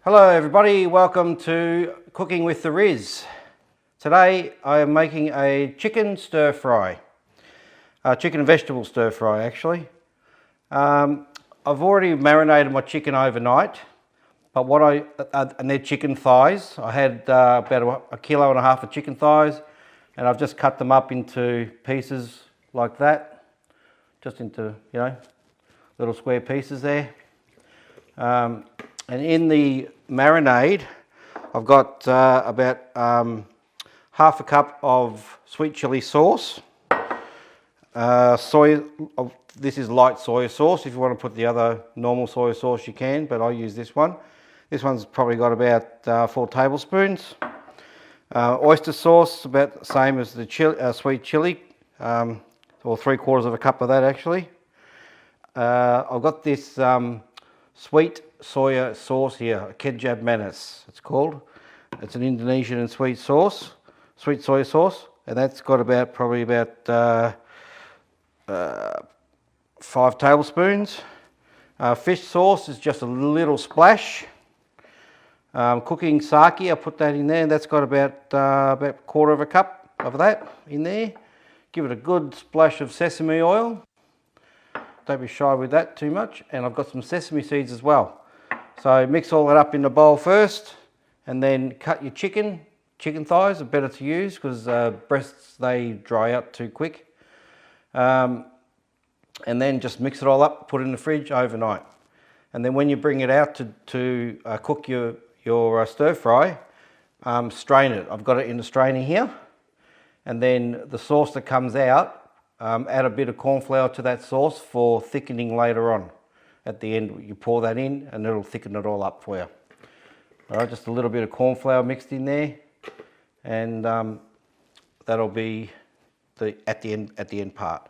Hello everybody, welcome to Cooking with the Riz. Today I am making a chicken stir fry, chicken and vegetable stir fry actually. I've already marinated my chicken overnight, but and they're chicken thighs. I had about a kilo and a half of chicken thighs, and I've just cut them up into pieces like that, just into, little square pieces there. And in the marinade, I've got about half a cup of sweet chili sauce. This is light soy sauce. If you want to put the other normal soy sauce, you can, but I use this one. This one's probably got about 4 tablespoons. Oyster sauce, about the same as the sweet chili, or 3/4 of a cup of that actually. I've got this sweet soya sauce here, kecap manis it's called. It's an Indonesian and sweet soy sauce, and that's got probably about 5 tablespoons. Fish sauce is just a little splash. Cooking sake, I put that in there, and that's got about 1/4 of a cup of that in there. Give it a good splash of sesame oil. Don't be shy with that too much. And I've got some sesame seeds as well. So mix all that up in the bowl first, and then cut your chicken. Chicken thighs are better to use because breasts, they dry out too quick. And then just mix it all up, put it in the fridge overnight. And then when you bring it out to cook your stir fry, strain it. I've got it in the strainer here. And then the sauce that comes out, add a bit of corn flour to that sauce for thickening later on. At the end, you pour that in and it'll thicken it all up for you. All right, just a little bit of corn flour mixed in there, and that'll be at the end part.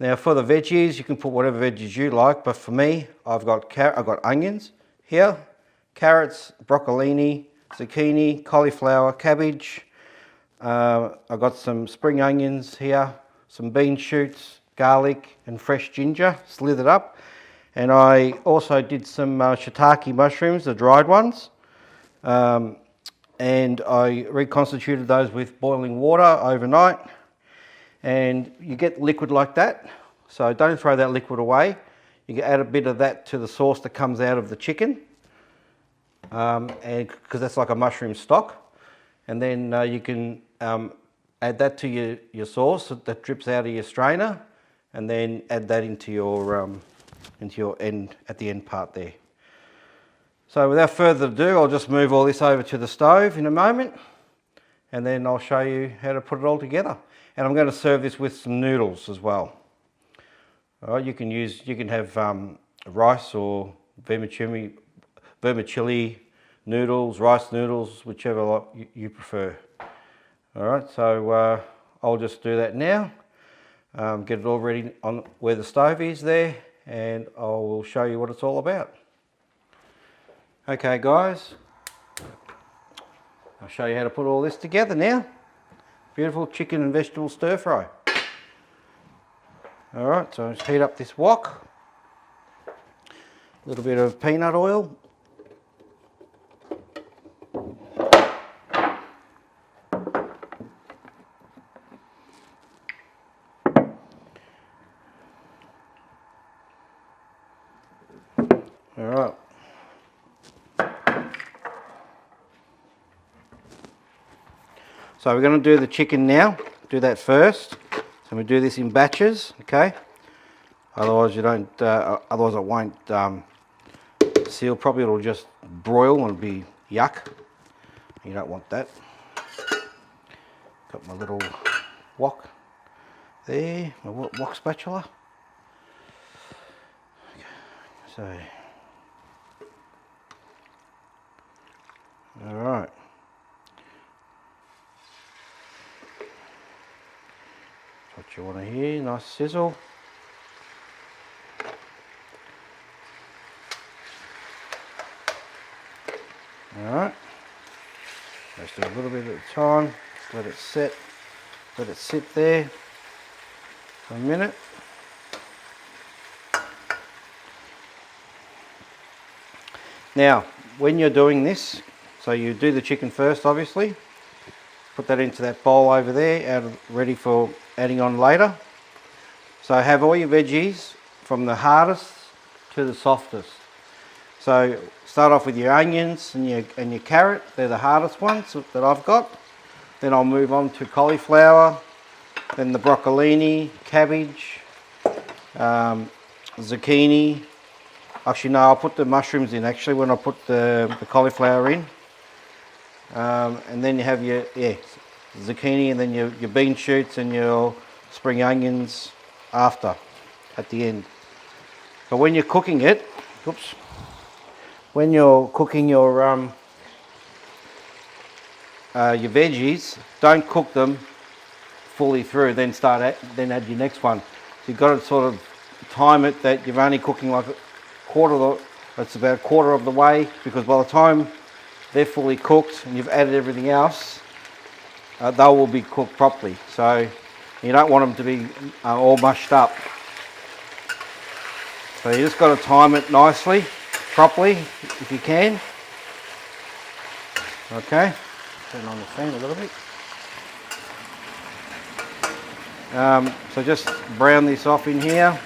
Now for the veggies, you can put whatever veggies you like, but for me, I've got onions here, carrots, broccolini, zucchini, cauliflower, cabbage. I've got some spring onions here, some bean shoots, garlic and fresh ginger slithered up. And I also did some shiitake mushrooms, the dried ones. And I reconstituted those with boiling water overnight. And you get liquid like that. So don't throw that liquid away. You can add a bit of that to the sauce that comes out of the chicken. And because that's like a mushroom stock. And then you can add that to your sauce that drips out of your strainer, and then add that into your end at the end part there. So without further ado, I'll just move all this over to the stove in a moment, and then I'll show you how to put it all together. And I'm going to serve this with some noodles as well. All right, you can have rice or vermicelli noodles, rice noodles, whichever you prefer. All right, so I'll just do that now. Get it all ready on where the stove is there, and I will show you what it's all about. Okay guys, I'll show you how to put all this together now. Beautiful chicken and vegetable stir fry. All right, so just heat up this wok. A little bit of peanut oil. All right. So we're going to do the chicken now. Do that first. So we do this in batches, okay? Otherwise otherwise it won't seal properly. It'll just broil and be yuck. You don't want that. Got my little wok there, my wok spatula. Okay, so. All right. That's what you want to hear, nice sizzle. All right. Just do a little bit at a time. Let it sit there for a minute. Now, when you're doing this, so you do the chicken first, obviously. Put that into that bowl over there, ready for adding on later. So have all your veggies from the hardest to the softest. So start off with your onions and your carrot. They're the hardest ones that I've got. Then I'll move on to cauliflower, then the broccolini, cabbage, zucchini. Actually no, I'll put the mushrooms in actually when I put the cauliflower in. And then you have your zucchini, and then your bean shoots and your spring onions after, at the end. So when you're cooking it, when you're cooking your veggies, don't cook them fully through, then add your next one. So you've got to sort of time it that you're only cooking like it's about a quarter of the way, because by the time they're fully cooked and you've added everything else, they will be cooked properly. So you don't want them to be all mushed up. So you just got to time it nicely, properly, if you can. Okay, turn on the fan a little bit. So just brown this off in here.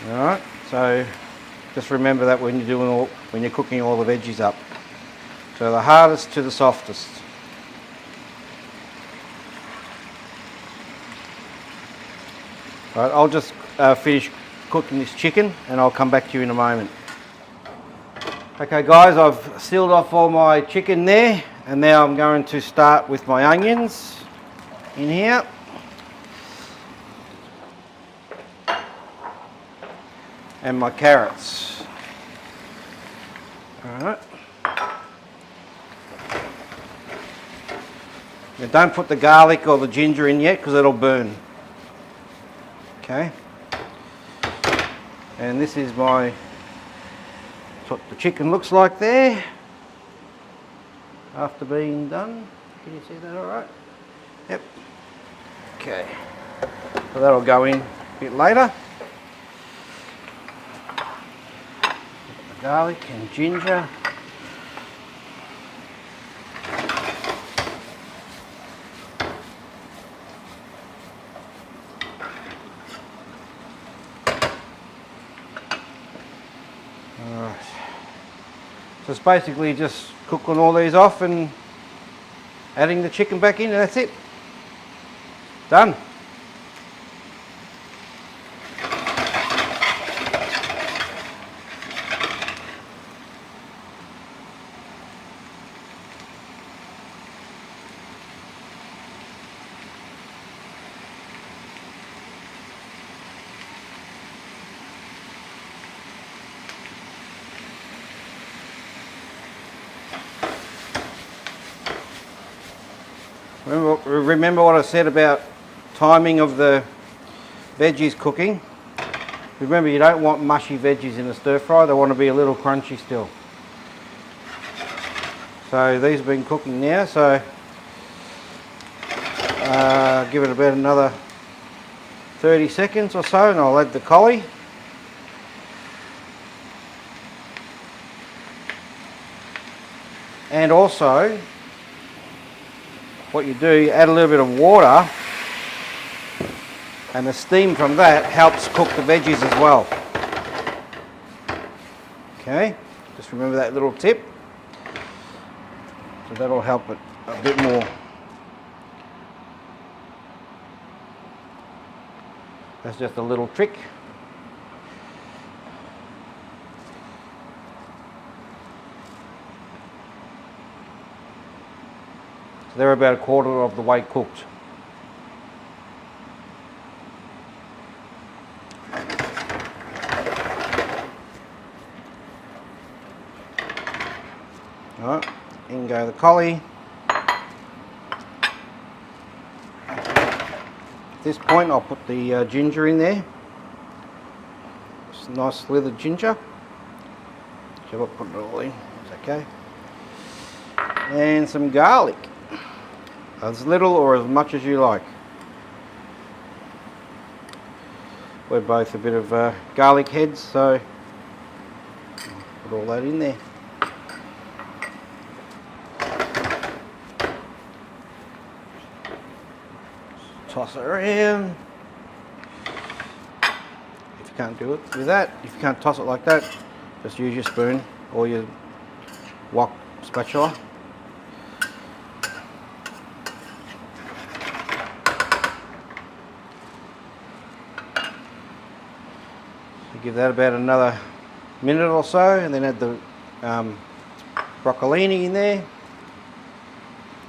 Alright, so just remember that when you're cooking all the veggies up. So the hardest to the softest. Right, I'll just finish cooking this chicken and I'll come back to you in a moment. Okay guys, I've sealed off all my chicken there, and now I'm going to start with my onions in here. And my carrots. Alright. Now don't put the garlic or the ginger in yet, because it'll burn. Okay. And this is what the chicken looks like there after being done. Can you see that alright? Yep. Okay. So that'll go in a bit later. Garlic and ginger. Alright. So it's basically just cooking all these off and adding the chicken back in, and that's it. Done. Remember what I said about timing of the veggies cooking? Remember, you don't want mushy veggies in a stir fry, they want to be a little crunchy still. So these have been cooking now, so give it about another 30 seconds or so and I'll add the collie. And also, what you do, you add a little bit of water, and the steam from that helps cook the veggies as well. Okay, just remember that little tip. So that'll help it a bit more. That's just a little trick. So they're about a quarter of the way cooked. Alright, in go the collie. At this point I'll put the ginger in there. Just a nice slithered ginger. So I'll put it all in, it's okay. And some garlic. as little or as much as you like. We're both a bit of garlic heads, so put all that in there. Toss it around. If you can't do it with that, if you can't toss it like that, just use your spoon or your wok spatula. So give that about another minute or so, and then add the broccolini in there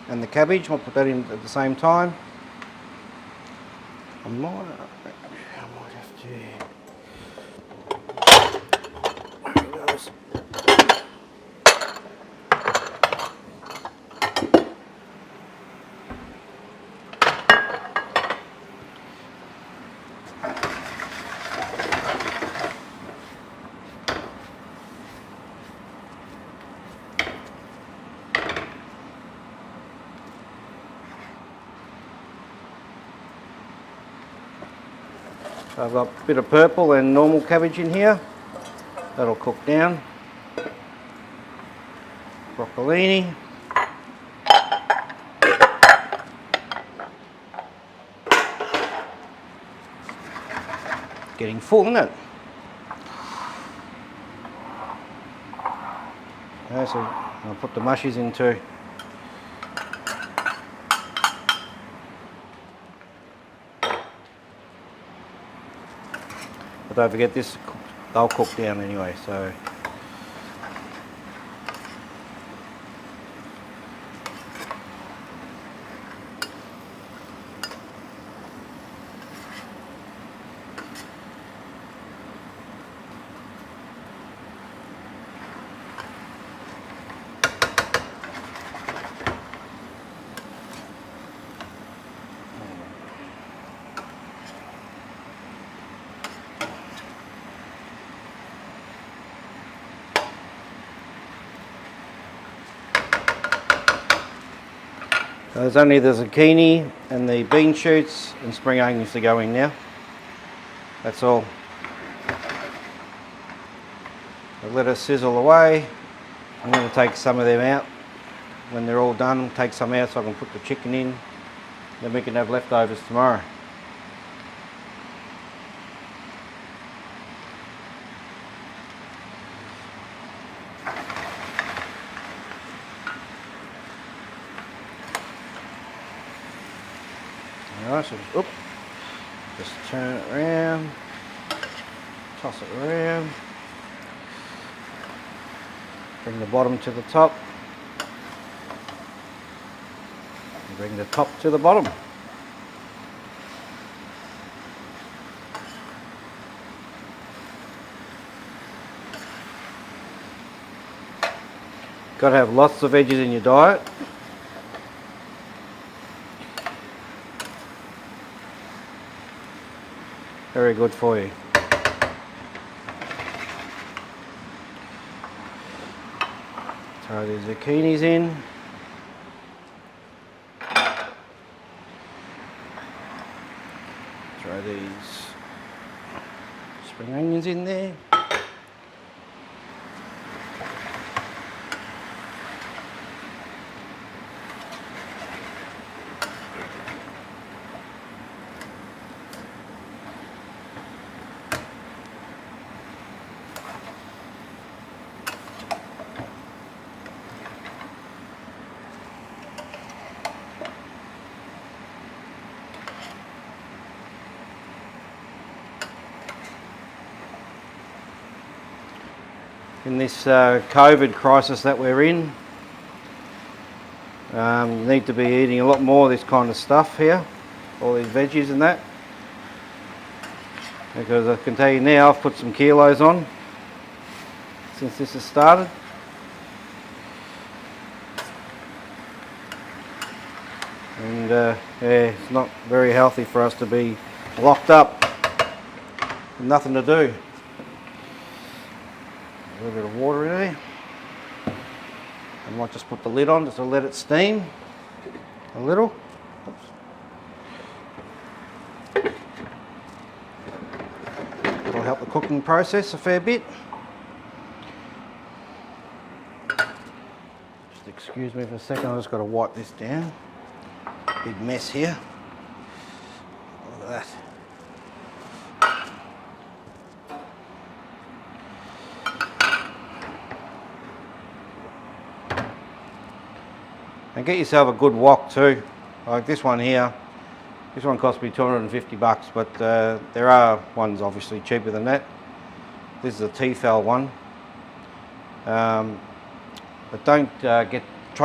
and the cabbage. I'll put that in at the same time. I might have to. There it goes. I've got a bit of purple and normal cabbage in here. That'll cook down. Broccolini. Getting full, isn't it? Okay, so I'll put the mushies in too. But don't forget this, they'll cook down anyway, so. There's only the zucchini and the bean shoots and spring onions to go in now. That's all. I'll let it sizzle away. I'm going to take some of them out. When they're all done, take some out so I can put the chicken in. Then we can have leftovers tomorrow. Alright, so just turn it around, toss it around, bring the bottom to the top, and bring the top to the bottom. Got to have lots of veggies in your diet. Very good for you. Throw the zucchinis in. Throw these spring onions in there. In this COVID crisis that we're in, you need to be eating a lot more of this kind of stuff here, all these veggies and that, because I can tell you now I've put some kilos on since this has started. And yeah, it's not very healthy for us to be locked up with nothing to do. A little bit of water in there. I might just put the lid on just to let it steam a little. cooking process a fair bit. Just excuse me for a second, I've just got to wipe this down. Big mess here. Look at that. And get yourself a good wok too, like this one here. This one cost me $250, but there are ones obviously cheaper than that. This is a Tefal one, but try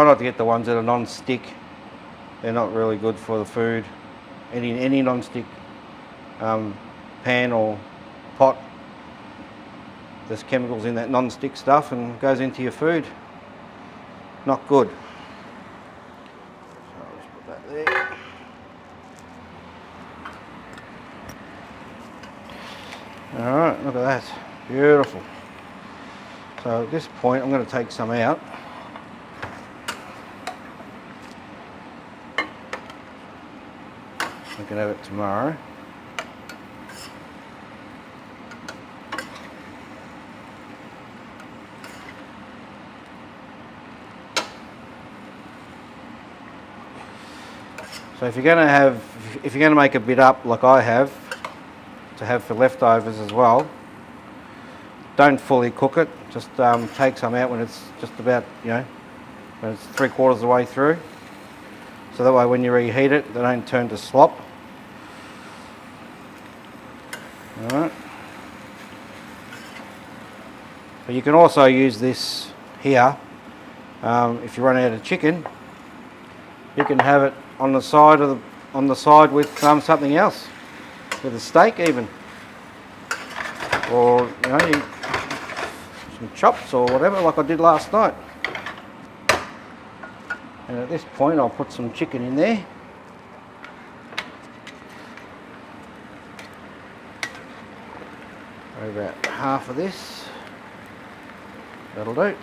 not to get the ones that are non-stick. They're not really good for the food. Any non-stick pan or pot, there's chemicals in that non-stick stuff and goes into your food. Not good. So I'll just put that there. Alright, look at that. Beautiful. So at this point I'm going to take some out. We can have it tomorrow. So if you're going to make a bit up like I have, to have for leftovers as well, don't fully cook it. Just take some out when it's just about, when it's 3/4 of the way through. So that way when you reheat it, they don't turn to slop. Alright. But you can also use this here, if you run out of chicken, you can have it on the side with something else, with a steak even, or some chops or whatever, like I did last night. And at this point I'll put some chicken in there. About half of this, that'll do.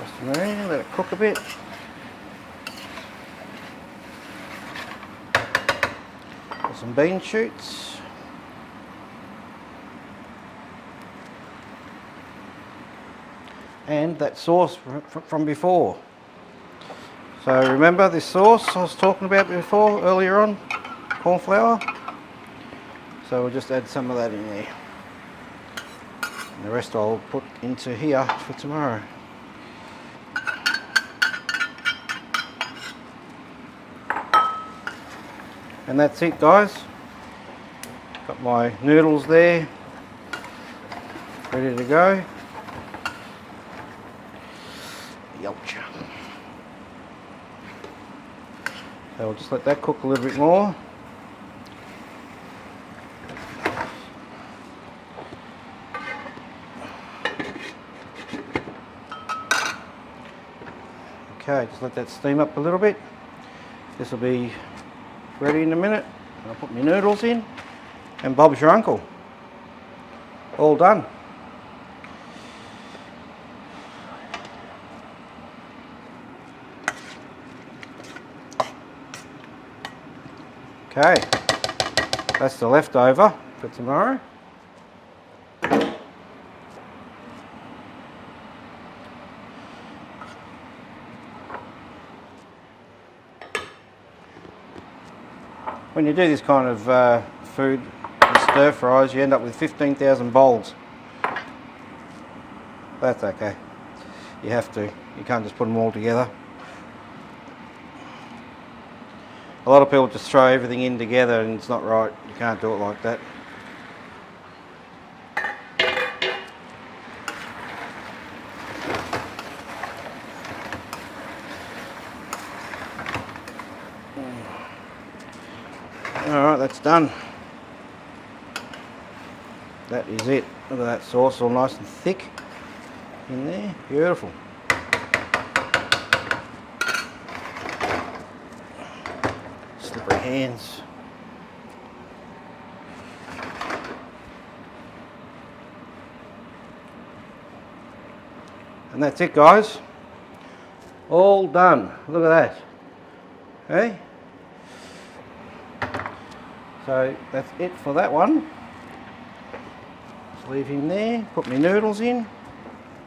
Just a minute, let it cook a bit. Put some bean shoots. And that sauce from before. So remember this sauce I was talking about before, earlier on, corn flour? So we'll just add some of that in there. And the rest I'll put into here for tomorrow. And that's it, guys. Got my noodles there, ready to go. Yelch. So we'll just let that cook a little bit more. Okay, just let that steam up a little bit. This will be ready in a minute. I'll put my noodles in, and Bob's your uncle. All done. Okay, that's the leftover for tomorrow. When you do this kind of food with stir fries, you end up with 15,000 bowls. That's okay. You have to. You can't just put them all together. A lot of people just throw everything in together and it's not right. You can't do it like that. Alright, that's done. That is it. Look at that sauce, all nice and thick in there. Beautiful. Slippery hands. And that's it, guys. All done. Look at that. Hey? So that's it for that one. Just leave him there, put my noodles in.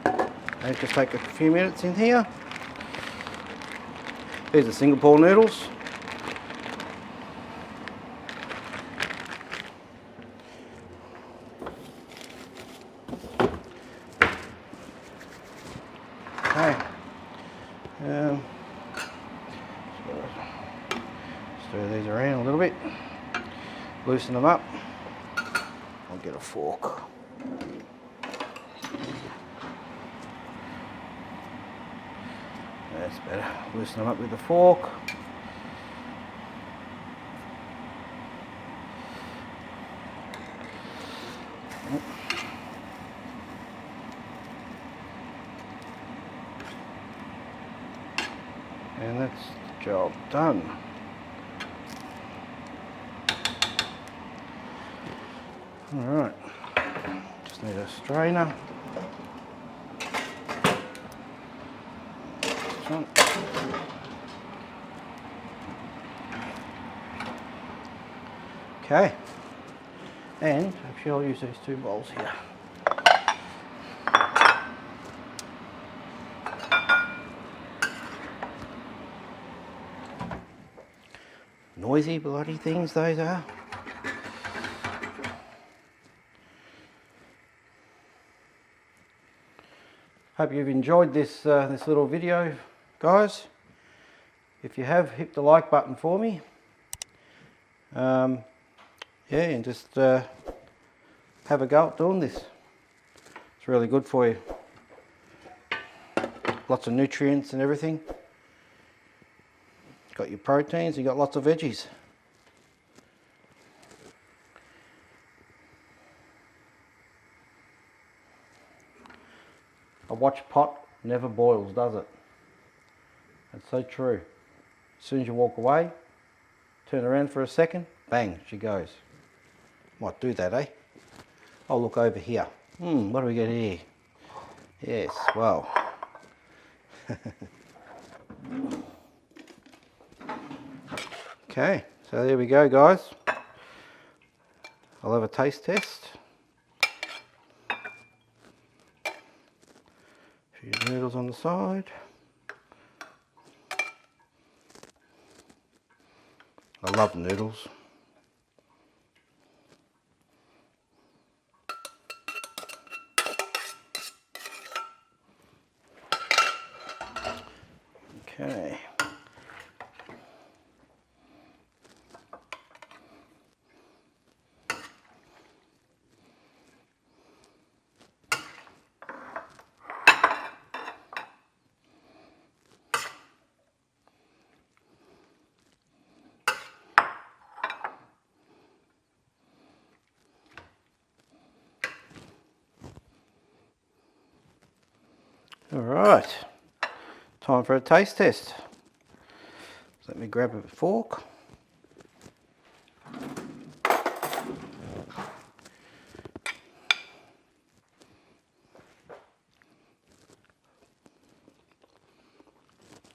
They just take a few minutes in here. These are Singapore noodles. Okay. Stir these around a little bit. Loosen them up. I'll get a fork. That's better. Loosen them up with the fork. And that's the job done. Alright, just need a strainer. Okay, and actually I'll use these two bowls here. Noisy bloody things those are. Hope you've enjoyed this this little video, guys. If you have, hit the like button for me. Yeah, and just have a go at doing this. It's really good for you. Lots of nutrients and everything. Got your proteins, you got lots of veggies. A watch pot never boils, does it? That's so true. As soon as you walk away, turn around for a second, bang, she goes. Might do that, eh? I'll look over here. What do we got here? Yes, well. Okay, so there we go, guys. I'll have a taste test. A few noodles on the side. I love noodles. Okay. All right, time for a taste test. So let me grab a fork.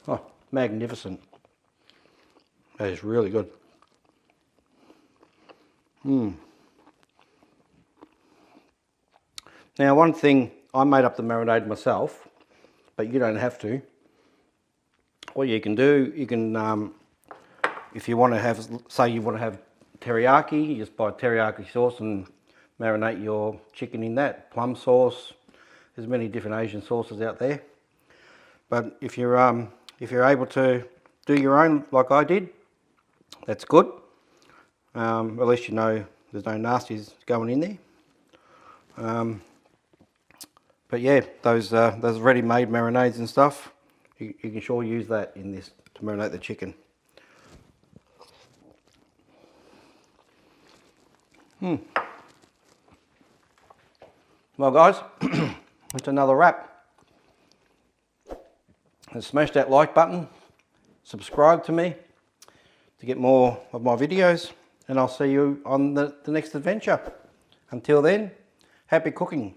Oh, magnificent. That is really good. Now, one thing, I made up the marinade myself, but you don't have to. What you can do, you can, if you want to have, say you want to have teriyaki, you just buy teriyaki sauce and marinate your chicken in that. Plum sauce, there's many different Asian sauces out there. But if you're able to do your own like I did, that's good. At least you know there's no nasties going in there. But yeah, those ready-made marinades and stuff, you can sure use that in this to marinate the chicken. Well, guys, it's another wrap. And smash that like button, subscribe to me to get more of my videos, and I'll see you on the next adventure. Until then, happy cooking.